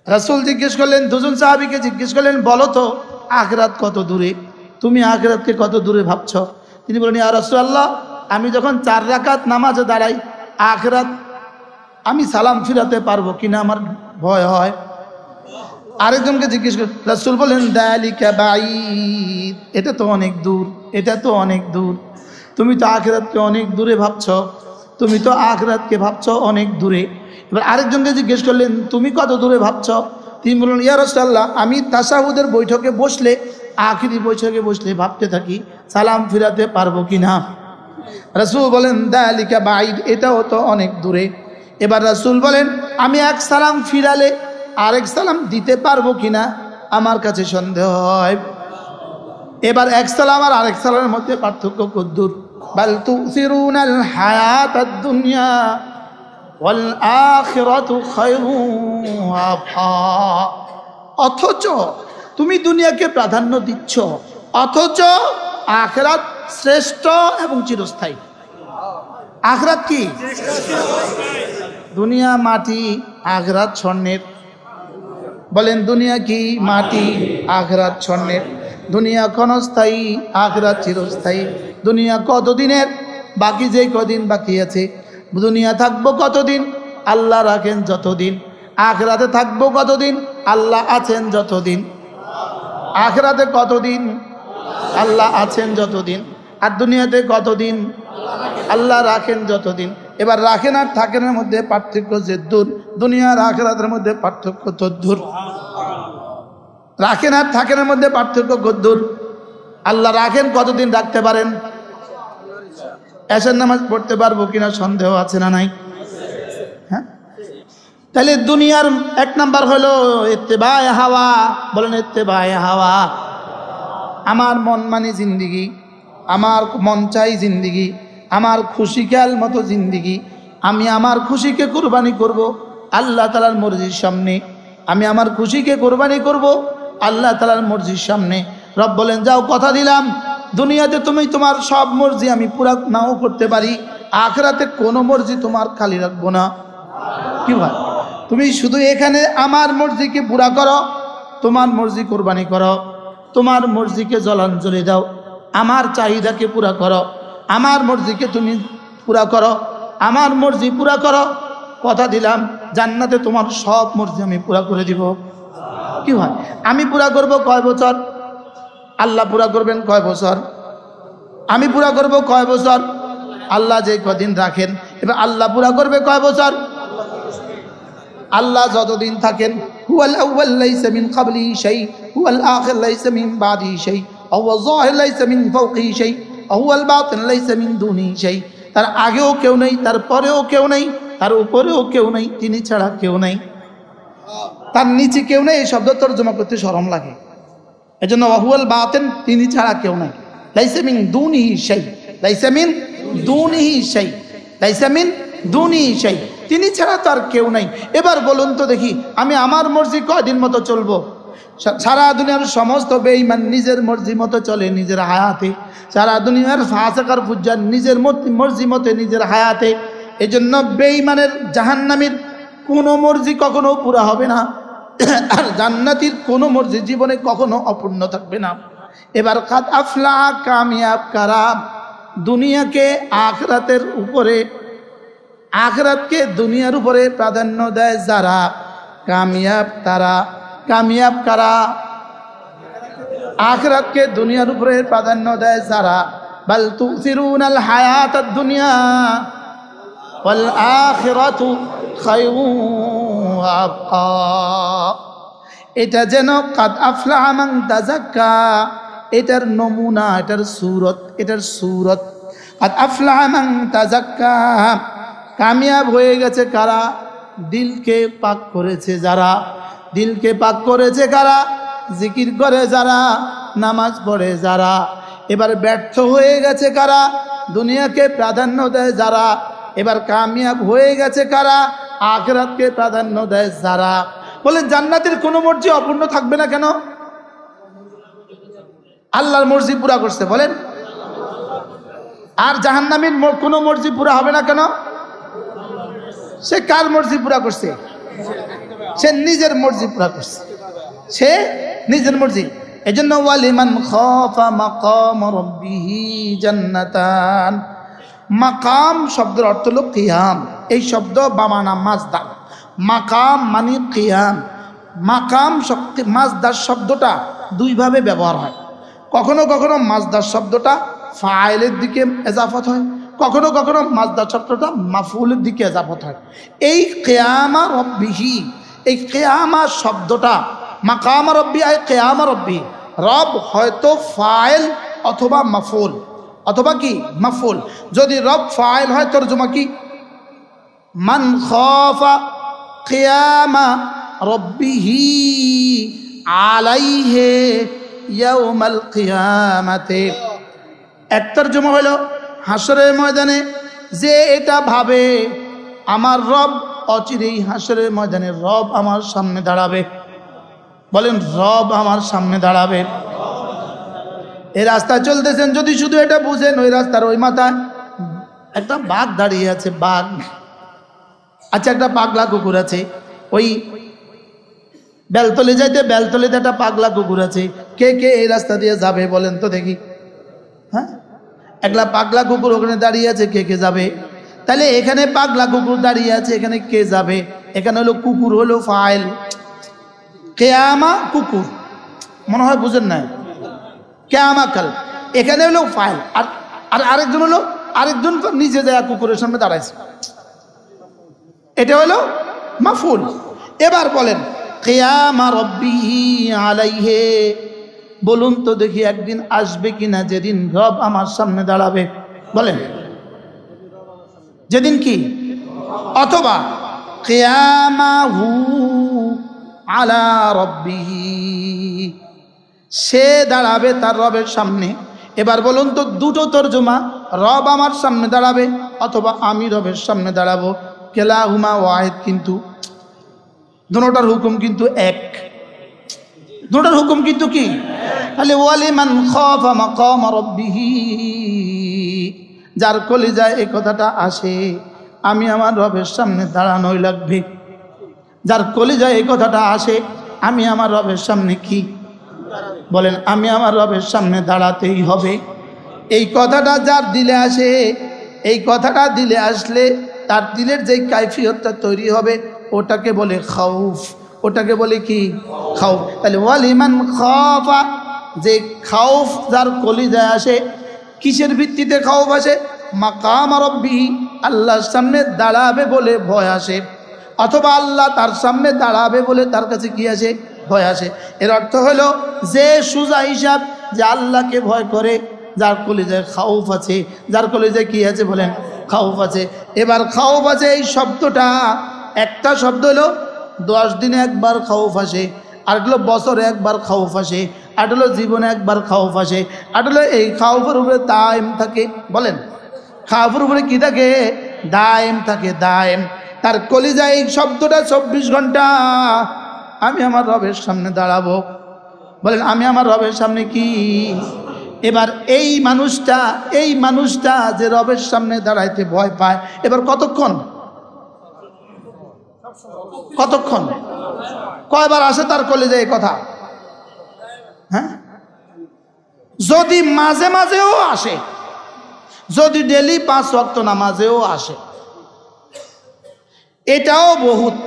রাসূল জিজ্ঞেস করলেন, দুজন সাহাবীকে জিজ্ঞেস করলেন, বলো তো আখিরাত কত দূরে, তুমি আখিরাতকে কত দূরে ভাবছ? তিনি বলেন, ইয়া রাসূলুল্লাহ, আমি যখন 4 রাকাত নামাজে দাঁড়াই, আখিরাত আমি সালাম ফিরাতে পারবো কিনা আমার ভয় হয়। আরেকজনকে জিজ্ঞেস করে রাসূল বলেন, যালিকা বাঈদ, এটা তো অনেক দূর, এটা তো অনেক দূর, তুমি তো আখিরাতকে অনেক দূরে ভাবছ, তুমি তো আখিরাতকে ভাবছ অনেক দূরে। এবার আরেকজনকে জিজ্ঞেস করলেন, তুমি কত দূরে ভাবছ? তিনি বললেন, ইয়া রাসূলুল্লাহ, আমি তাশাহুদের বৈঠকে বসলে, আখিরি বৈঠকে বসলে ভাবতে থাকি সালাম ফিরাতে পারবো কিনা। রাসূল বলেন, যালিকা বাঈদ, এটাও তো অনেক দূরে। এবার রাসূল বলেন, আমি এক সালাম ফিরালে আরেক সালাম দিতে পারবো কিনা আমার কাছে সন্দেহ হয়। এবার এক সালাম আর আরেক সালামের মধ্যে পার্থক্য কদ্দূর? বাল তুসিরুনাল হায়াতাদ দুনিয়া ওয়াল আখিরাতু খায়রুন ওয়া আবকা। অথচ তুমি দুনিয়াকে প্রাধান্য দিচ্ছ, অথচ আখিরাত শ্রেষ্ঠ এবং চিরস্থায়ী। আখিরাত কি? দুনিয়া মাটি, আখিরাত স্বর্ণের। বলেন, দুনিয়া কি? মাটি, আখিরাত স্বর্ণের। দুনিয়া ক্ষণস্থায়ী, আখিরাত চিরস্থায়ী। দুনিয়া কতদিনের? বাকি যে কদিন বাকি আছে। দুনিয়া থাকবো কতদিন? আল্লাহ রাখেন যতদিন। আখিরাতে থাকবো কতদিন? আল্লাহ আছেন যতদিন। আখিরাতে কতদিন? আল্লাহ আছেন যতদিন। আর দুনিয়াতে কতদিন? আল্লাহ রাখেন যতদিন। এবার রাখেন আর থাকেনের মধ্যে পার্থক্য যে দূর, দুনিয়ার আখিরাতের মধ্যে পার্থক্য তো দূর। রাখেন আর থাকেনের মধ্যে পার্থক্য কদ্দূর? আল্লাহ রাখেন কতদিন রাখতে পারেন? এশার নামাজ পড়তে পারবো কিনা সন্দেহ আছে না নাই? হ্যাঁ, তাহলে দুনিয়ার এক নাম্বার হলো ইত্তেবায়ে হাওয়া। বলেন, ইত্তেবায়ে হাওয়া। আমার মন মানে জিন্দিগি, আমার মন চাই জিন্দিগি, আমার খুশি খেয়াল মতো জিন্দিগি। আমি আমার খুশিকে কোরবানি করব আল্লাহ তাআলার মর্জির সামনে। আমি আমার খুশিকে কোরবানি করব আল্লাহ তাআলার মর্জির সামনে। রব বলেন, যাও, কথা দিলাম, দুনিয়াতে তুমি তোমার সব মর্জি আমি পুরা নাও করতে পারি, আখিরাতে কোনো মর্জি তোমার খালি রাখবো না। কি ভাই, তুমি শুধু এখানে আমার মর্জিকে পুরা করো, তোমার মর্জি কোরবানি করো, তোমার মর্জিকে জলাঞ্জলি দাও, আমার চাহিদাকে পুরা করো, আমার মর্জিকে তুমি পুরা করো, আমার মর্জি পুরা করো। কথা দিলাম, জান্নাতে তোমার সব মর্জি আমি পুরা করে দিব। কি হয়, আমি পুরা করব কয় বছর? আল্লাহ পুরা করবেন কয় বছর? আমি পুরা করব কয় বছর? আল্লাহ যে কদিন রাখেন। এবার আল্লাহ পুরা করবে কয় বছর? আল্লাহ যতদিন থাকেন। হুয়াল আউয়াল লাইসা মিন ক্বাবলিহি শাই, হুয়াল আখির লাইসা মিন বাদিহি শাই, হুয়াল যাহির লাইসা মিন ফাওকিহি শাই, হুয়াল বাতিন লাইসা মিন দুনিহি শাই। তার আগেও কেউ নেই, তার পরেও কেউ নেই, তার উপরেও কেউ নেই, তিনি ছাড়া কেউ নেই। তার নিচে কেউ নেই, এই শব্দ তরজমা করতে শরম লাগে। এজন্য হুয়াল বাতিন, তিনি ছাড়া কেউ নাই। লাইসা মিন দুনিহি শাই, লাইসা মিন দুনিহি শাই, লাইসা মিন দুনিহি শাই, তিনি ছাড়া তো আর কেউ নাই। এবার বলুন তো দেখি, আমি আমার মর্জি কয়দিন মতো চলবো? সারা দুনিয়ার সমস্ত বেঈমান নিজের মর্জি মতো চলে নিজের হায়াতে। সারা দুনিয়ার ফাসিক আর ফুজ্জার নিজের মর্জি মতে নিজের হায়াতে। এজন্য বেঈমানের জাহান্নামীর কোনো মর্জি কখনো পুরা হবে না, আর জান্নাতীর কোনো মর্জি জীবনে কখনো অপূর্ণ থাকবে না। এবার কাদ আফলাহা, কামিয়াব কারা? দুনিয়াকে আখিরাতের উপরে, আখিরাতকে দুনিয়ার উপরে প্রাধান্য দেয় যারা, কামিয়াব তারা। কামিয়াব কারা? আখিরাতকে দুনিয়ার উপরে প্রাধান্য দেয় যারা। বাল তুসিরুনাল হায়াতাদ দুনিয়া ওয়াল আখিরাতু খায়রুন ওয়া আবকা। এটা যেন কাদ আফলাহা মান তাযাক্কা, এটার নমুনা, এটার সূরত, এটার সূরত। কাদ আফলাহা মান তাযাক্কা, কামিয়াব হয়ে গেছে কারা? দিলকে পাক করেছে যারা। দিলকে পাক করেছে কারা? জিকির করে যারা, নামাজ পড়ে যারা। এবার ব্যর্থ হয়ে গেছে কারা? দুনিয়াকে প্রাধান্য দেয় যারা। এবার কামিয়াব হয়ে গেছে কারা? আখিরাতকে প্রাধান্য দেয় যারা। বলেন, জান্নাতের কোনো মর্জি অপূর্ণ থাকবে না কেন? আল্লাহর মর্জি পুরা করছে, বলেন। আর জাহান্নামীর কোনো মর্জি পুরা হবে না কেন? সে কার মর্জি পুরা করছে? সে নিজের মর্জি পুরা করছে, সে নিজের মর্জি। এই জন্য ওয়ালিমান খাফা মাকাম রাব্বিহি জান্নাতান। মাকাম শব্দের অর্থ হলো কিয়াম। এই শব্দ বামানা মাজদার। মাকাম মানে কিয়াম। মাকাম মাজদার শব্দটা দুইভাবে ব্যবহার হয়। কখনো কখনো মাজদার শব্দটা ফাইলের দিকে এজাফত হয়, কখনো কখনো মাজদার শব্দটা মাফউলের দিকে এজাফত হয়। এই কিয়ামা রব্বিহি, এই কিয়ামা শব্দটা মাকাম রব্বি আই কিয়ামা রব্বি, রব হয়তো ফাইল অথবা মাফউল, অথবা কি মাফউল। যদি রব ফাইল হয় তরজমা কি মান খাফা কিয়ামা রব্বিহি আলাইহি ইয়াউমাল কিয়ামাতে। এক তরজমা হলো হাসরের ময়দানে যে এটা ভাবে আমার রব অচিরেই হাসরের ময়দানে রব আমার সামনে দাঁড়াবে। বলেন রব আমার সামনে দাঁড়াবে। এই রাস্তায় চলতেছেন, যদি শুধু এটা বুঝেন ওই রাস্তার ওই মাথায় একটা বাঘ দাঁড়িয়ে আছে, বাঘ। আচ্ছা, একটা পাগলা কুকুর আছে, ওই বেলতলে যাইতে বেলতলিতে একটা পাগলা কুকুর আছে। কে কে এই রাস্তা দিয়ে যাবে বলেন তো দেখি? হ্যাঁ, একটা পাগলা কুকুর ওখানে দাঁড়িয়ে আছে, কে কে যাবে? তাহলে এখানে পাগলা কুকুর দাঁড়িয়ে আছে, এখানে কে যাবে? এখানে হলো কুকুর হলো ফাইল, কিয়ামা কুকুর, মনে হয় বুঝেন না, কিয়ামা কাল এখানে হলো ফাইল। আর আরেকজন হলো, আরেকজন নিজে যায় কুকুরের সামনে দাঁড়াইছে, এটা হলো মাফউল। এবার বলেন কিয়ামা রব্বিহি আলাইহি, বলুন তো দেখি একদিন আসবে কিনা যেদিন রব আমার সামনে দাঁড়াবে? বলেন যেদিন কি? অথবা কিয়ামাহু আলা রব্বিহি, সে দাঁড়াবে তার রবের সামনে। এবার বলুন তো দুটো তরজমা, রব আমার সামনে দাঁড়াবে অথবা আমি রবের সামনে দাঁড়াবো। কেলাহুমা ওয়াহিদ, কিন্তু দুটোটার হুকুম কিন্তু এক, দুটোটার হুকুম কিন্তু কি? তাহলে ওয়ালিমান খাফা মাকাম রাব্বিহি, যার কলিজায় এই কথাটা আসে আমি আমার রবের সামনে দাঁড়ানোই লাগবে, যার কলিজায় এই কথাটা আসে আমি আমার রবের সামনে কি বলেন, আমি আমার রবের সামনে দাঁড়াতেই হবে। এই কথাটা যার দিলে আসে, এই কথাটা দিলে আসলে তার দিলের যে কাইফিয়তটা তৈরি হবে ওটাকে বলে খাউফ, ওটাকে বলে কি? খাউফ। তাহলে ওয়ালিমান খাফা, যে খাউফ যার কলিজায় আসে, কিসের ভিত্তিতে খাউফ আসে? মাকাম রাব্বিহি, আল্লাহর সামনে দাঁড়াবে বলে ভয় আসে, অথবা আল্লাহ তার সামনে দাঁড়াবে বলে তার কাছে কি আসে? ভয় আসে। এর অর্থ হলো যে সোজা হিসাব যে আল্লাহকে ভয় করে, যার কলিজায় খাউফ আছে, যার কলিজায় কি আছে বলেন? খাউফ আছে। এবার খাউফ আছে এই শব্দটা একটা শব্দ হলো 10 দিনে একবার খাউফ আসে, আর হলো বছরে একবার খাউফ আসে, আর হলো জীবনে একবার খাউফ আসে, আর হলো এই খাউফের উপরে দায়েম থাকে। বলেন খাউফের উপরে কি থাকে? দায়েম থাকে, দায়েম। তার কলিজায় এই শব্দটা 24 ঘন্টা আমি আমার রবের সামনে দাঁড়াবো। বলেন আমি আমার রবের সামনে কি? এবার এই মানুষটা যে রবের সামনে দাঁড়াইতে ভয় পায়, এবার কতক্ষণ কয়বার আসে তার কলিজায় এই কথা? হ্যাঁ, যদি মাঝে মাঝেও আসে, যদি ডেলি 5 ওয়াক্ত নামাজেও আসে এটাও বহুত।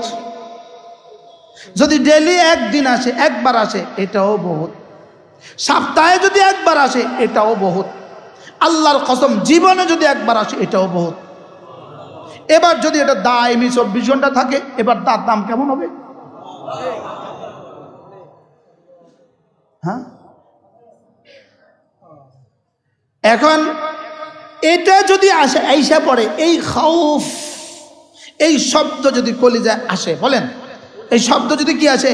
যদি ডেলি একদিন আসে, একবার আসে, এটাও বহুত। সপ্তাহে যদি একবার আসে এটাও বহুত। আল্লাহর কসম জীবনে যদি একবার আসে এটাও বহুত। এবার যদি এটা দায়মি 24 ঘন্টা থাকে, এবার তার দাম কেমন হবে? হ্যাঁ, এখন এটা যদি আসে আইসা পড়ে, এই খাউফ এই শব্দ যদি কলিজায় আসে, বলেন এই শব্দ যদি কি আসে?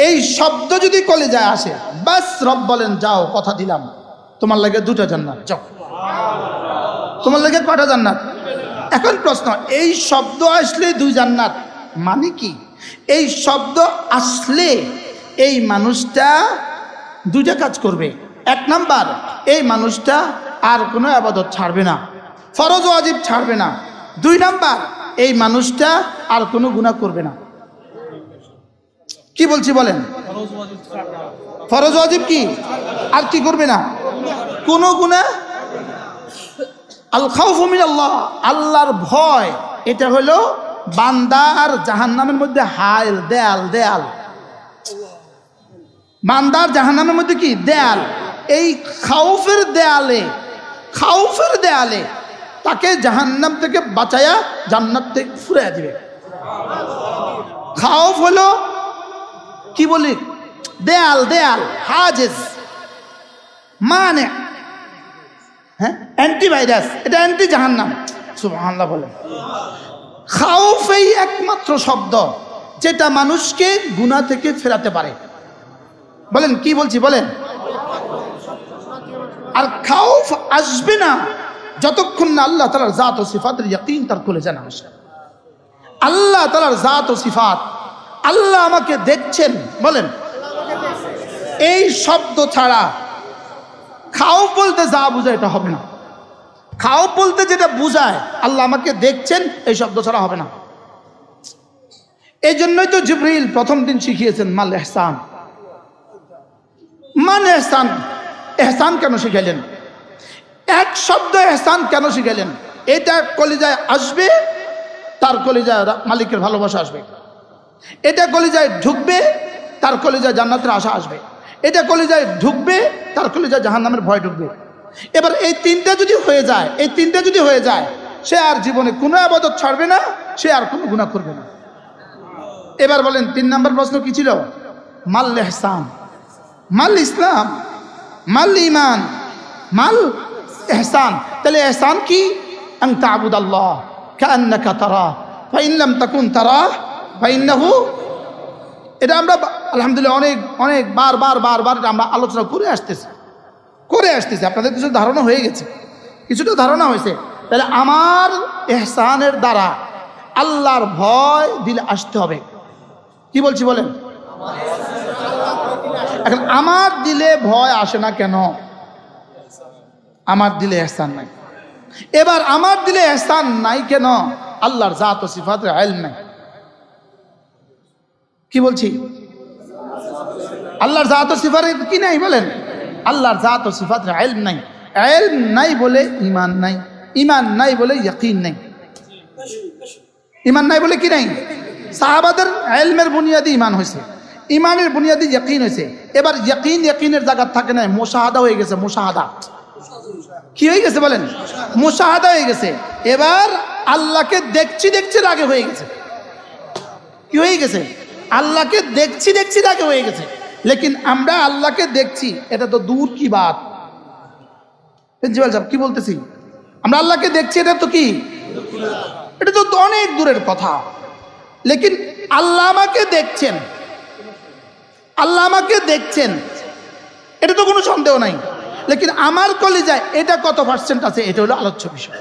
এই শব্দ যদি কলিজায় আসে, বাস রব বলেন যাও, কথা দিলাম তোমার লাগে 2টা জান্নাত, যাও। তোমার লাগে কয়টা জান্নাত? এখন প্রশ্ন, এই শব্দ আসলে 2 জান্নাত মানে কি? এই শব্দ আসলে এই মানুষটা 2টা কাজ করবে। 1 নাম্বার, এই মানুষটা আর কোনো ইবাদত ছাড়বে না, ফরজ ওয়াজিব ছাড়বে না। 2 নাম্বার, এই মানুষটা আর কোনো গুনাহ করবে না। কি বলছি বলেন? ফরজ ওয়াজিব কি আর কি করবে না? কোন গুনাহ। আল খাউফু মিনাল্লাহ, আল্লাহর ভয়, এটা হলো বান্দার জাহান্নামের মধ্যে হাইল, দেয়াল। দেয়াল বান্দার জাহান্নামের মধ্যে কি? দেয়াল। এই খাউফের দেয়ালে তাকে জাহান্নাম থেকে বাঁচায়া জান্নাত থেকে ফুরাইয়া দিবে। খাউফ হলো কি বলি? দেয়াল হাজেজ, মানে হ্যাঁ অ্যান্টিভাইরাস, এটা অ্যান্টি জাহান্নাম। সুবহানাল্লাহ বলেন। খাউফ এই একমাত্র শব্দ যেটা মানুষকে গুনাহ থেকে ফেরাতে পারে। বলেন কি বলছি বলেন? আর খাউফ আসবে না যতক্ষণ না আল্লাহ তাআলার জাত ও সিফাতের ইয়াকিন তার কলিজা না আসে। আল্লাহ তাআলার জাত ও সিফাত, আল্লাহ আমাকে দেখছেন, বলেন এই শব্দ ছাড়া খাউফ বলতে যা বুঝায় এটা হবে না। খাউফ বলতে যেটা বুঝায় আল্লাহ আমাকে দেখছেন, এই শব্দ ছাড়া হবে না। এই জন্যই তো জিবরিল প্রথম দিন শিখিয়েছেন মাল ইহসান। মান ইহসান, ইহসান কেন শিখাইলেন? এক শব্দ ইহসান কেন শিখাইলেন? এটা কলিজায় আসবে, তার কলিজায় মালিকের ভালোবাসা আসবে। এটা কলিজায় ঢুকবে, তার কলিজায় জান্নাতের আশা আসবে। এটা কলিজায় ঢুকবে, তার কলিজায় জাহান্নামের ভয় ঢুকবে। এবার এই তিনটা যদি হয়ে যায়, সে আর জীবনে কোনো ইবাদত ছাড়বে না, সে আর কোনো গুনাহ করবে না। এবার বলেন 3 নম্বর প্রশ্ন কি ছিল? মাল ইহসান, মাল ইসলাম, মাল ঈমান, মাল ইহসান। তাহলে ইহসান কি? আন তা'বুদাল্লাহ কাআন্নাকা তারা ফাইন লাম তাকুন তারা ফাইন্নাহু। এটা আমরা আলহামদুলিল্লাহ অনেক বার আমরা আলোচনা করে আসতেছি। আপনাদের কিছু ধারণা হয়ে গেছে, কিছুটা ধারণা হয়েছে। তাহলে আমার ইহসানের দ্বারা আল্লাহর ভয় দিলে আসতে হবে। কি বলছি বলেন? এখন আমার দিলে ভয় আসে না কেন? আমার দিলে ইহসান নাই। এবার আমার দিলে ইহসান নাই কেন? আল্লাহর জাত ও সিফাতের ইলম নাই। কি বলছি? আল্লাহর জাত ও সিফাতের কি নাই বলেন? আল্লাহর জাত ও সিফাতের ইলম নাই। ইলম নাই বলে ঈমান নাই, ঈমান নাই বলে ইয়াকিন নাই। ঈমান নাই বলে কি নাই? সাহাবাদের ইলমের বুনিয়াদি ঈমান হয়েছে, ঈমানের বুনিয়াদি ইয়াকিন হয়েছে। এবার ইয়াকিনের জায়গা থাকে না, মুশাহাদা হয়ে গেছে। মুশাহাদা কি হয়ে গেছে বলেন? মুশাহাদা হয়ে গেছে। এবার আল্লাহকে দেখছি রাগে হয়ে গেছে। কি হয়ে গেছে? আল্লাহকে দেখছি রাগে হয়ে গেছে। লেকিন আমরা আল্লাহকে দেখছি, এটা তো দূর কি বাত। প্রিন্সিপাল সাহেব কি বলতেছি? আমরা আল্লাহকে দেখছি, এটা তো কি? এটা তো অনেক দূরের কথা। লেকিন আল্লাহ আমাকে দেখছেন, এটা তো কোনো সন্দেহ নাই। লেকিন আমার কলিজায় এটা কত পার্সেন্ট আছে, এটা হলো আলোচ্য বিষয়।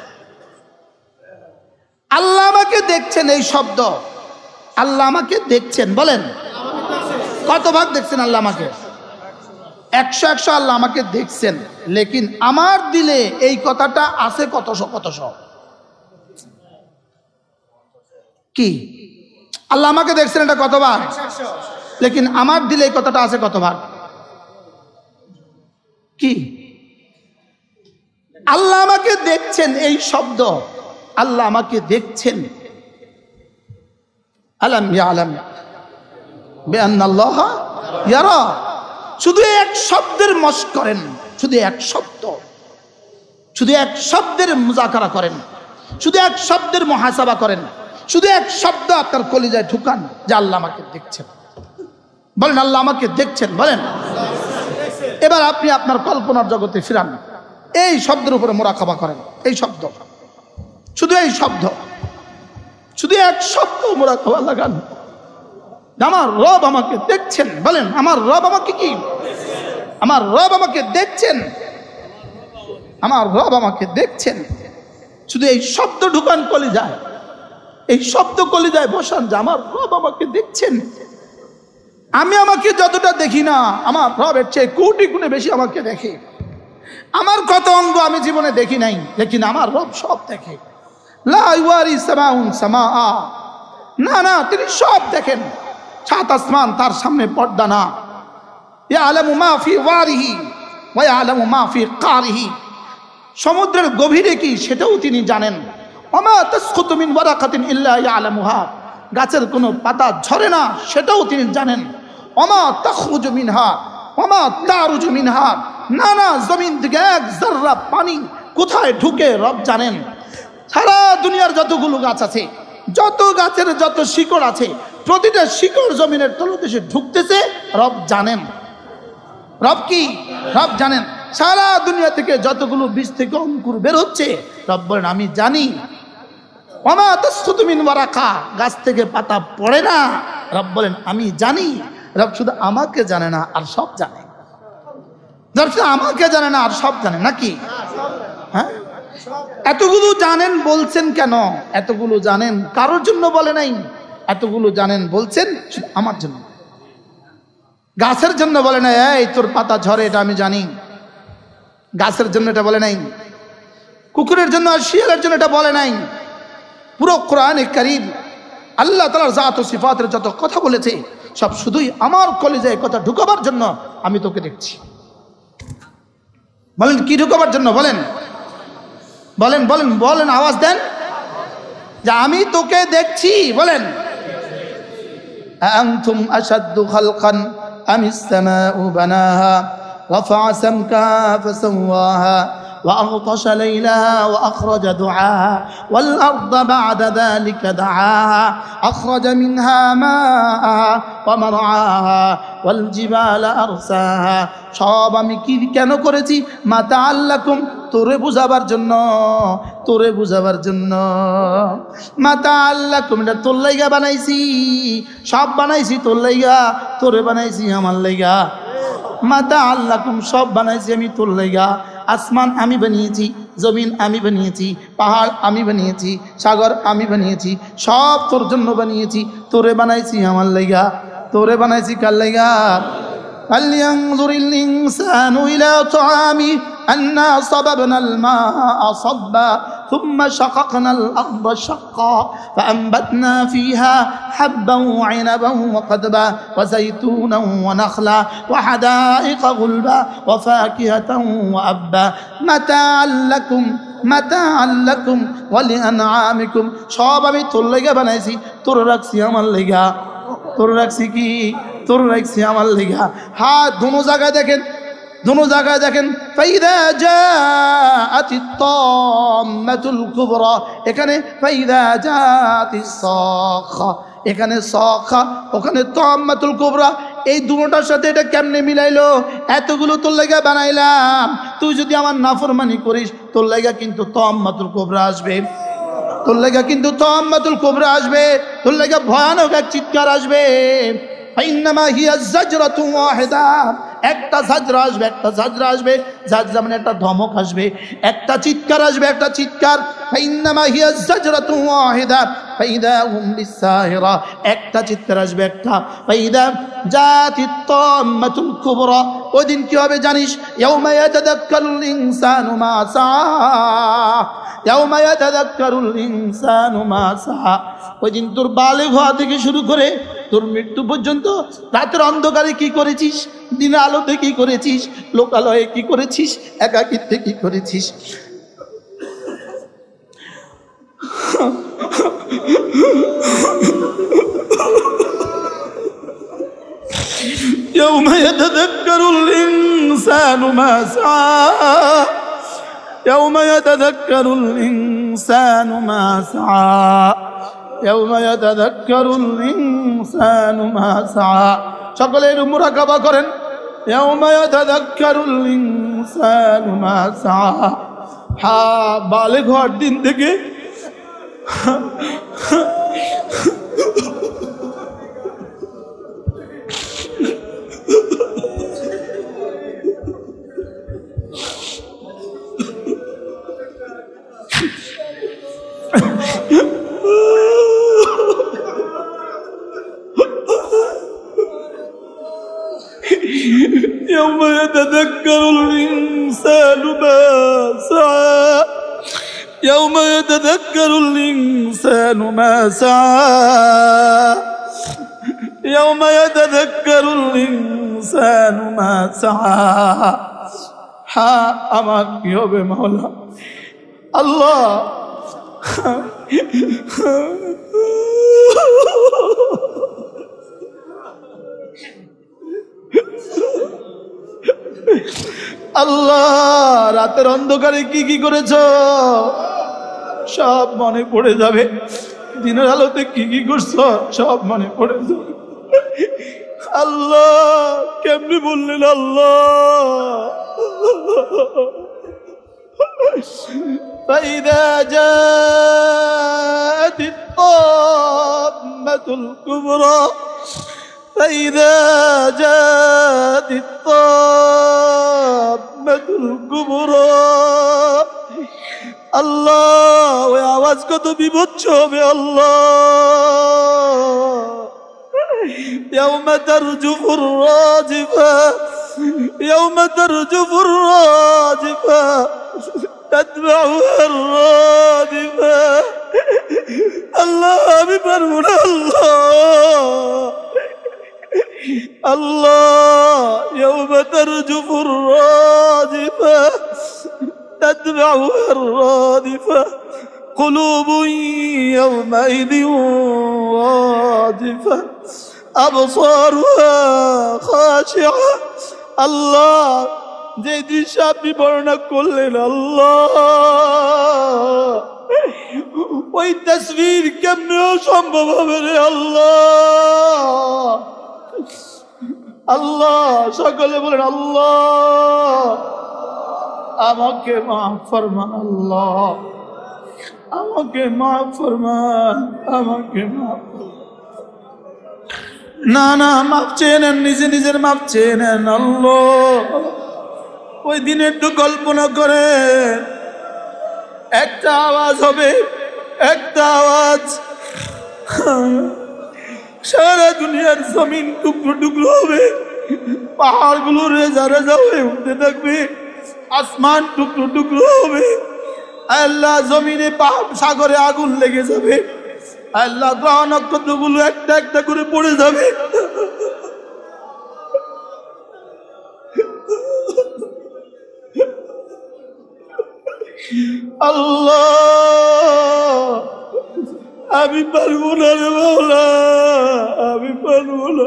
আল্লাহ আমাকে দেখছেন, এই শব্দ আল্লাহ আমাকে দেখছেন, বলেন কত ভাগ দেখছেন আল্লাহ আমাকে? 100 আল্লাহ আমাকে দেখছেন। লেকিন আমার দিলে এই কথাটা আছে কতশো। কি? আল্লাহ আমাকে দেখছেন, এটা কত ভাগ? লেকিন আমার দিলে এই কথাটা আছে কত ভাগ? কি? আল্লাহ আমাকে দেখছেন, এই শব্দ আল্লাহ আমাকে দেখছেন। আলাম ইয়ালাম বিআন্নাল্লাহ ইয়ারা। শুধু এক শব্দের মশক করেন, শুধু এক শব্দের মুযাকারা করেন, শুধু এক শব্দের মুহাসাবা করেন, শুধু এক শব্দ আপনার কলিজায় ঢুকান যে আল্লাহ আমাকে দেখছেন। বলেন আল্লাহ আমাকে দেখছেন, বলেন। এবার আপনি আপনার কল্পনার জগতে ফিরান, এই শব্দের উপরে মুরাকাবা করেন। এই শব্দ, শুধু এই শব্দ, শুধু এক শব্দ মুরাকাবা লাগান। আমার রব আমাকে দেখছেন। বলেন আমার রব আমাকে কি? আমার রব আমাকে দেখছেন, আমার রব আমাকে দেখছেন। শুধু এই শব্দ ঢুকান কলিজায়, এই শব্দ কলিজায় বসান যে আমার রব আমাকে দেখছেন। আমি আমাকে যতটা দেখি না, আমার রবের চেয়ে কোটি গুণে বেশি আমাকে দেখে। আমার কত অঙ্গ আমি জীবনে দেখি নাই, লেকিন আমার রব সব দেখে। লা ইওয়ারি সামাউন সামাআ, না তিনি সব দেখেন। সাত আসমান তার সামনে পর্দা না। ইয়ালামু মা ফি ওয়ারিহি ওয়া ইয়ালামু মা ফি কারিহি, সমুদ্রের গভীরে কি সেটাও তিনি জানেন। ওমা তাসকুতু মিন ওয়ারাকাতিন ইল্লা ইয়ালামুহা, গাছের কোনো পাতা ঝরে না সেটাও তিনি জানেন। ওমা তাখরুজু মিনহা ওমা তারুজু মিনহা, না না জমিন থেকে এক জাররা পানি কোথায় ঢুকে রব জানেন। সারা দুনিয়ার যতগুলো গাছ আছে, যত গাছের যত শিকড় আছে, প্রতিটা শিকড় জমিনের তলদেশে ঢুকতেছে রব জানেন। রব কি? রব জানেন। সারা দুনিয়া থেকে যতগুলো বীজ থেকে অঙ্কুর বের হচ্ছে রব বলেন আমি জানি। ওমা তাসকুতু মিন ওয়ারাকা, গাছ থেকে পাতা পড়ে না, রব বলেন আমি জানি। রব শুধু আমাকে জানে না আর সব জানে। রব শুধু আমাকে জানে না আর সব জানে নাকি? হ্যাঁ, এতগুলো জানেন বলছেন কেন? এতগুলো জানেন কারোর জন্য বলে নাই, এতগুলো জানেন বলছেন শুধু আমার জন্য। গাছের জন্য বলে নাই এই তোর পাতা ঝরে এটা আমি জানি, গাছের জন্য এটা বলে নাই। কুকুরের জন্য আর শিয়ালের জন্য এটা বলে নাই। পুরো কোরআনে কারীম আল্লাহ তাআলার জাত ও সিফাতের যত কথা বলেছে সব শুধুই আমার কলিজায় কথা ঢুকাবার জন্য আমি তোকে দেখছি। বলেন কি ঢুকাবার জন্য? বলেন বলেন বলেন বলেন, আওয়াজ দেন যে আমি তোকে দেখছি। বলেন আনতুম আশাদ্দু খালকান আমিস সামাউ বানাহা রাফা সামকাহা ফাসাওয়াহা وأغطش ليلها وأخرج دعاها والأرض بعد ذلك دعاها أخرج منها ماءها ومرعاها والجبال أرساها। সব আমি কি কেন করেছি? মাতাআল লাকুম, তোরে বুঝাবার জন্য, তোরে বুঝাবার জন্য। মাতাআল লাকুম, এটা তোর লাইগা বানাইছি, সব বানাইছি তোর লাইগা, তোরে বানাইছি আমার লাইগা। মাতাআল লাকুম, সব বানাইছি আমি তোর লাইগা। আসমান আমি বানিয়েছি, জমিন আমি বানিয়েছি, পাহাড় আমি বানিয়েছি, সাগর আমি বানিয়েছি, সব তোর জন্য বানিয়েছি, তোরে বানাইছি আমার লাইগা। তোরে বানাইছি কার লাইগা? ফালইয়ানজুরিল ইনসানু ইলা তাআমি আন্না সাবাবনা আল মাআ সাব্বা থুম্মা শাকাকনা আল আরদা শাক্কা ফাআনবাতনা ফিহা হাব্বান ওয়া ইনাবান ওয়া কাদবা ওয়া যাইতুনান ওয়া নাখলা ওয়া হাদাইকা গুলবা ওয়া ফাকিহাতান ওয়া আব্বা মাতাআল লাকুম মাতাআল লাকুম ওয়া লিআনআমিকুম। সব আমি তোর লাইগা বানাইছি, তোর রাখছি আমার লাইগা। তোর রাখছি কি? তোর রাখছি আমার লাইগা। হ্যাঁ, দোনো জায়গায় দেখেন, দোনো জায়গায় দেখেন ফাইদা জাআতিত তাম্মাতুল কুবরা, এখানে ফাইদা জাআতিস সাখা, এখানে সাখা, ওখানে তাম্মাতুল কুবরা। এই দুটোটার সাথে এটা কেমনে মিলাইলো? এতগুলো তোর লাগা বানাইলাম, তুই যদি আমার নাফরমানি করিস তোর লাগা কিন্তু তাম্মাতুল কুবরা আসবে, তোর লাগা কিন্তু তাম্মাতুল কুবরা আসবে, তোর লাগা ভয়ানক এক চিৎকার আসবে। ফাইন্নামা হিয়া জাজরাতু ওয়াহিদা, একটা জাজরা আসবে, একটা জাজরা আসবে, জাজরা মানে একটা ধমক আসবে, একটা চিৎকার আসবে, একটা চিৎকার। ফাইন্নামা হিয়া জাজরাতু ওয়াহিদা ফাইদা হুম বিসাহিরা, একটা চিৎকার আসবে একটা। ফাইদা জাতিত তাম্মাতুল কুবরা, ওই দিন কি হবে জানিস? ইয়াউমা ইয়াতাযাক্কারুল ইনসানু মা সাআ, ইয়াউমা ইয়াতাযাক্কারুল ইনসানু মা সাআ। ওই দিন তোর বালিগ হওয়া থেকে শুরু করে তোর মৃত্যু পর্যন্ত রাতের অন্ধকারে কি করেছিস, দিনের আলোতে কি করেছিস, লোকালয়ে কি করেছিস, একাকিত্বে কি করেছিস। ইয়াউমা ইয়াতাযাক্কারুল ইনসানু মা সাআ, ইয়াউমা ইয়াতাযাক্কারুল ইনসানু মা সাআ, ইয়াউমা ইয়াতাযাক্কারুল ইনসানু মা সাআ। সকলের মুরাকাবা করেন, ইয়াউমা ইয়াতাযাক্কারুল ইনসানু মা সাআ। হ্যাঁ, বালিগ হওয়ার দিন থেকে يوم يتذكر الإنسان ما سعى، يوم يتذكر الإنسان ما سعى ইয়াউমা ইয়াতাযাক্কারুল ইনসানু মা সাআ। হ্যাঁ, আমার কি হবে মাওলা? আল্লাহ আল্লাহ, রাতের অন্ধকারে কি কি করেছ সব মনে পড়ে যাবে। দিনের আলোতে কি কি করছ সব মনে পড়ে যাবে। আল্লাহ কেমনি বললেন আল্লাহ? فإذا جاءت الطامة الكبرى فإذا جاءت الطامة الكبرى আল্লাহ, ওই আওয়াজ কত বিভৎস হবে আল্লাহ। يوم ترجف الراجفة يوم ترجف الراجفة تتبعها الرادفة। আল্লাহ আমি পারবো না আল্লাহ। আল্লাহ يوم ترجف الراجفة تتبعها الرادفة قلوب يومئذ واجفة أبصارها خاشعة। আল্লাহ যে দৃশ্য আপনি বর্ণনা করলেন আল্লাহ, ওই তসবির কেমনে সম্ভব হবে রে আল্লাহ? আল্লাহ সকলে বলেন আল্লাহ আমাকে মাফ ফরমান, আল্লাহ আমাকে মাফ ফরমান, আমাকে মাফ। না না, মাপ চেয়ে নেন, নিজে নিজের মাপ চেয়ে নেন আল্লাহ। ওই দিনের তো কল্পনা করে একটা আওয়াজ হবে, একটা আওয়াজ, সারা দুনিয়ার জমিন টুকরো টুকরো হবে, পাহাড়গুলো রেজা রেজা হয়ে উঠতে থাকবে, আসমান টুকরো টুকরো হবে। আল্লাহ জমিনে সাগরে আগুন লেগে যাবে, আল্লাহ গ্রহ নক্ষত্রগুলো একটা একটা করে পড়ে যাবে। আল্লাহ আমি পারবো না রে মাওলা, আমি পারবো না।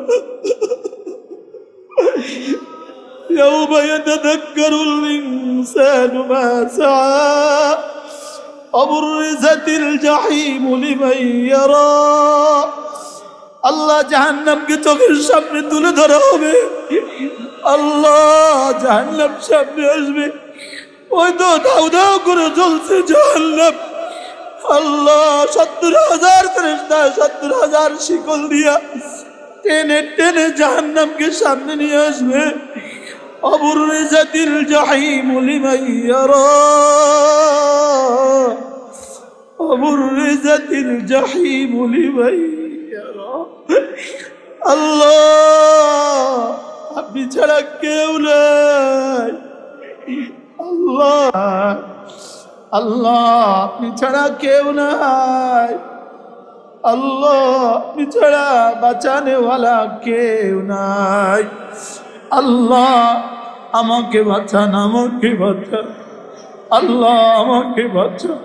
يوم يتذكر الإنسان ما سعى وبرزت الجحيم لمن يرى। আল্লাহ জাহান্নামকে চোখের সামনে তুলে ধরা হবে, আল্লাহ জাহান্নাম সামনে আসবে, ওই তো দাউ দাউ করে জ্বলছে জাহান্নাম। আল্লাহ 70,000 ফেরেশতা 70,000 শিকল দিয়া টেনে টেনে জাহান্নামকে সামনে নিয়ে আসবে। অবুররিজাতিল জাহিম লিমান ইয়ারা, অবুররিজাতিল জাহিম লিমান ইয়ারা। আল্লাহ আপনি ছাড়া কেউ নাই, আল্লাহ আল্লাহ আপনি ছাড়া কেউ নাই, আল্লাহ আপনি ছাড়া বাঁচানেওয়ালা কেউ নাই। আল্লাহ আমাকে বাঁচান, আমাকে বাঁচান, আল্লাহ আমাকে বাঁচান।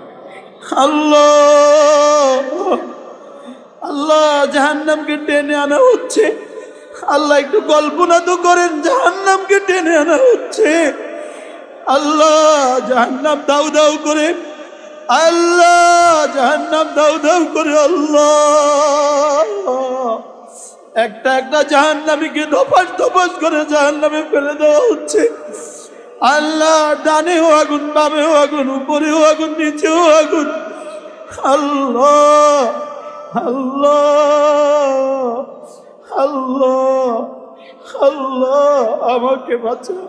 আল্লাহ আল্লাহ জাহান্নামকে টেনে আনা হচ্ছে, আল্লাহ একটু কল্পনা তো করেন, জাহান্নামকে টেনে আনা হচ্ছে। আল্লাহ জাহান্নাম দাউ দাউ করে, আল্লাহ জাহান্নাম দাউ দাউ করে, আল্লাহ একটা একটা জাহান্নামীকে ধপাস ধপাস করে জাহান্নামে ফেলে দেওয়া হচ্ছে। আল্লাহ ডানেও আগুন, বামেও আগুন, উপরেও আগুন, নিচেও আগুন। আল্লাহ আল্লাহ আল্লাহ আল্লাহ আমাকে বাঁচাও।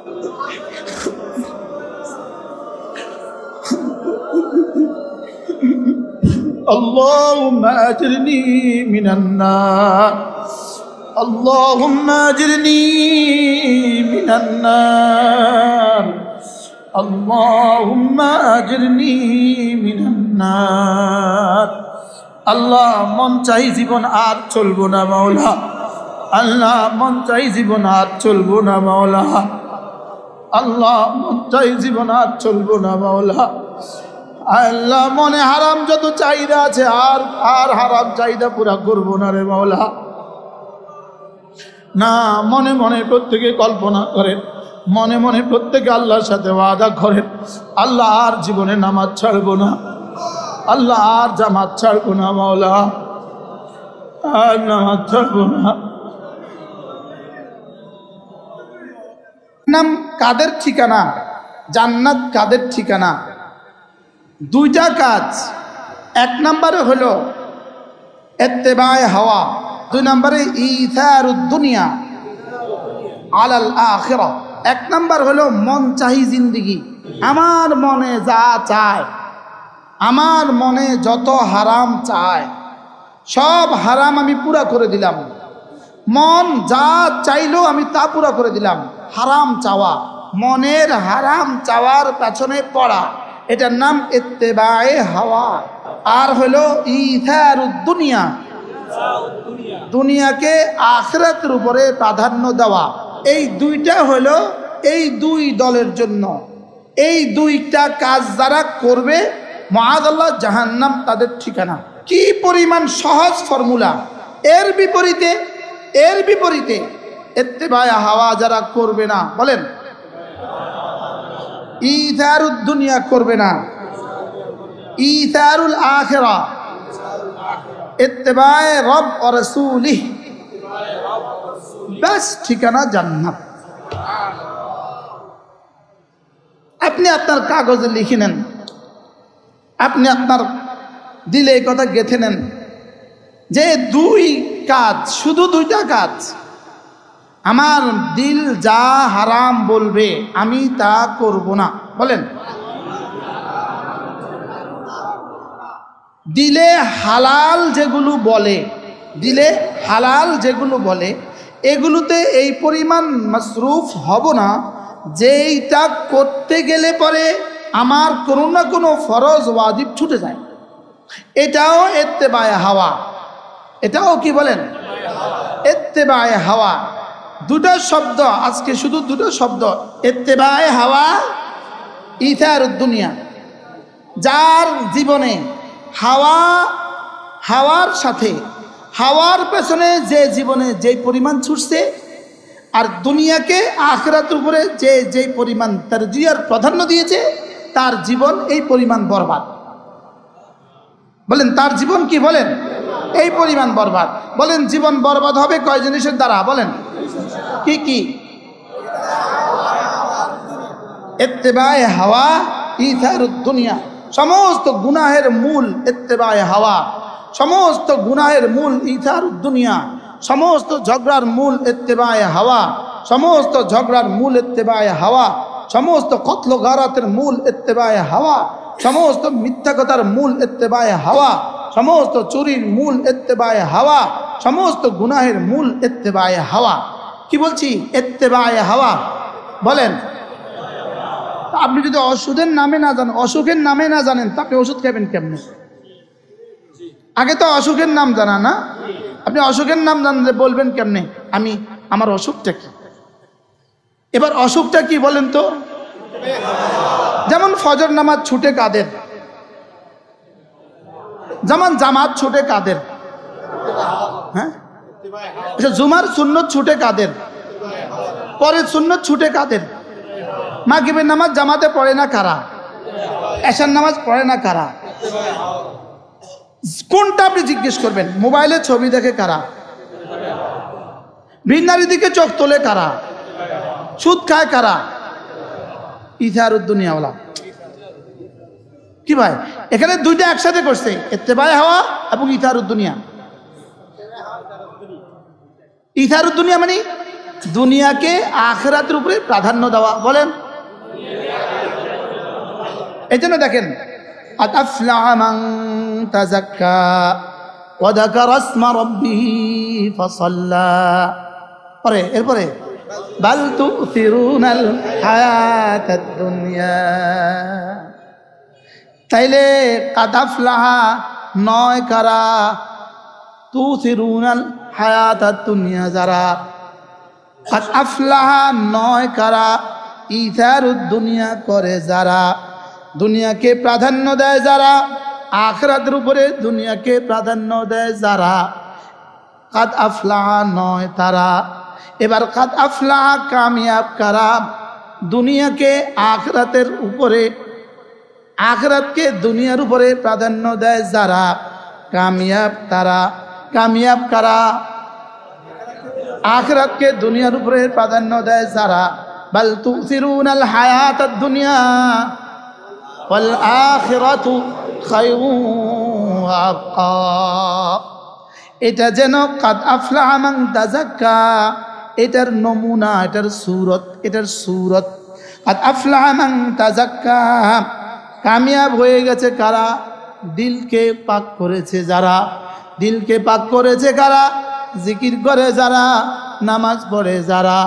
اللهم أجرني من النار، اللهم أجرني من النار، اللهم أجرني من النار। আল্লাহ মন চাই জীবন আর চলবো না মাওলা, আল্লাহ মন চাই জীবন আর চলবো না মাওলা, আল্লাহ মন চাই জীবন আর চলবো না মাওলা। আল্লাহ মনে হারাম যত চাহিদা আছে আর হারাম চাহিদা পুরা করবো না রে মাওলা। না, মনে মনে প্রত্যেকে কল্পনা করেন, মনে মনে প্রত্যেকে আল্লাহর সাথে ওয়াদা করেন, আল্লাহ আর জীবনে নামাজ ছাড়বো না, আল্লাহ আর জামাত ছাড়বো না মাওলা, আর নামাজ ছাড়বো না। নাম কাদের ঠিকানা, জান্নাত কাদের ঠিকানা? দুইটা কাজ। এক নম্বরে হলো ইত্তেবায়ে হাওয়া, দুই নম্বরে ইথারুদ দুনিয়া আলাল আখিরাহ। এক নম্বর হলো মন চাহি জিন্দেগি, আমার মনে যা চায়, আমার মনে যত হারাম চায় সব হারাম আমি পুরা করে দিলাম, মন যা চাইলো আমি তা পুরা করে দিলাম। হারাম চাওয়া, মনের হারাম চাওয়ার পেছনে পড়া, এটার নাম ইত্তেবায়ে হাওয়া। আর হলো ইথারুদ দুনিয়া, দুনিয়াকে আখিরাতের উপরে প্রাধান্য দেওয়া। এই দুইটা হলো এই দুই দলের জন্য। এই দুইটা কাজ যারা করবে মাআযাল্লাহ জাহান্নাম তাদের ঠিকানা। কি পরিমাণ সহজ ফর্মুলা! এর বিপরীতে ইত্তেবায়ে হাওয়া যারা করবে না, বলেন ইথারুদ দুনিয়া করবে না, ইথারুল আখিরাহ, ইত্তেবায়ে রব ও রাসূলিহ, বাস ঠিকানা জান্নাত। আপনি আপনার কাগজে লিখে নেন, আপনি আপনার দিলে এই কথা গেঁথে নেন যে দুই কাজ, শুধু দুইটা কাজ, আমার দিল যা হারাম বলবে আমি তা করব না। বলেন দিলে হালাল যেগুলো বলে, দিলে হালাল যেগুলো বলে এগুলোতে এই পরিমাণ মাসরুফ হব না যেইটা করতে গেলে পরে আমার কোনো না কোনো ফরজ ওয়াজিব ছুটে যায়। এটাও ইত্তেবায়ে হাওয়া, এটাও কি বলেন ইত্তেবায়ে হাওয়া। দুটো শব্দ, আজকে শুধু দুটো শব্দ, ইত্তেবায়ে হাওয়া, ইথারুদ দুনিয়া। যার জীবনে হাওয়ার সাথে হাওয়ার পেছনে যে জীবনে যেই পরিমাণ ছুটছে আর দুনিয়াকে আখিরাতের উপরে যে পরিমাণ তারজিয়ার প্রাধান্য দিয়েছে তার জীবন এই পরিমাণ বরবাদ। বলেন তার জীবন কি, বলেন এই পরিমাণ বরবাদ। বলেন জীবন বরবাদ হবে কয় জিনিসের দ্বারা? বলেন কি কি? ইত্তেবায়ে হাওয়া, ইথারুদ দুনিয়া। সমস্ত গুনাহের মূল ইত্তেবায়ে হাওয়া, সমস্ত গুনাহের মূল ইথারুদ দুনিয়া, সমস্ত ঝগড়ার মূল ইত্তেবায়ে হাওয়া, সমস্ত ঝগড়ার মূল ইত্তেবায়ে হাওয়া, সমস্ত কতল গারাতের মূল ইত্তেবায়ে হাওয়া, সমস্ত মিথ্যা কথার মূল ইত্তেবায়ে হাওয়া, সমস্ত চুরির মূল ইত্তেবায়ে হাওয়া, সমস্ত গুনাহের মূল ইত্তেবায়ে হাওয়া। কি বলছি? ইত্তেবায়ে হাওয়া। বলেন আপনি যদি ওষুধের নামে না জানেন, অসুখের নামে না জানেন তা আপনি ওষুধ খাবেন কেমনে? আগে তো অসুখের নাম জানা না, আপনি অসুখের নাম জানলে বলবেন কেমনে আমার অসুখটা কি? এবার অসুখটা কি বলেন তো? যেমন ফজর নামাজ ছুটে কাদের, যেমন জামাত ছুটে কাদের, হ্যাঁ আচ্ছা জুমার সুন্নত ছুটে কাদের, পরের সুন্নত ছুটে কাদের, মাগরিবের নামাজ জামাতে পড়ে না কারা, এশার নামাজ পড়ে না কারা? কোনটা আপনি জিজ্ঞেস করবেন? মোবাইলে ছবি দেখে কারা, ভিন্নারী দিকে চোখ তোলে কারা, সুদ খায় কারা? ইথারুদ দুনিয়াওয়ালা। কি ভাই এখানে দুইটা একসাথে করছে, ইত্তেবায়ে হাওয়া এবং ইথারুদ দুনিয়া। ইথারুদ দুনিয়া মানে দুনিয়াকে আখিরাতের উপরে প্রাধান্য দেওয়া। বলেন এই জন্য দেখেন قد أفلح من تزكى وذكر اسم ربه فصلى এরপরে بل تؤثرون الحياة الدنيا। তাইলে قد أفلح নয় কারা, তুসিরুনাল হায়াতাদ দুনিয়া যারা, কাদ আফলাহা নয় কারা, ইথারুদ দুনিয়া করে যারা, দুনিয়াকে প্রাধান্য দেয় যারা, আখিরাতের উপরে দুনিয়াকে প্রাধান্য দেয় যারা, কাদ আফলাহা নয় তারা। এবার কাদ আফলাহা কামিয়াব কারা, দুনিয়াকে আখিরাতের উপরে, আখিরাতকে দুনিয়ার উপরে প্রাধান্য দেয় যারা, কামিয়াব তারা। কামিয়াব কারা, আখিরাতকে দুনিয়ার উপরে প্রাধান্য দেয় যারা। বাল তুসিরুনাল হায়াতাদ দুনিয়া ওয়াল আখিরাতু খায়রুন ওয়া আবকা। এটা যেন কাদ আফলাহা মান তাযাক্কা, এটার নমুনা, এটার সুরত। কাদ আফলাহা মান তাযাক্কা, কামিয়াব হয়ে গেছে কারা, দিলকে পাক করেছে যারা। দিলকে পাক করেছে কারা, জিকির করে যারা, নামাজ পড়ে যারা।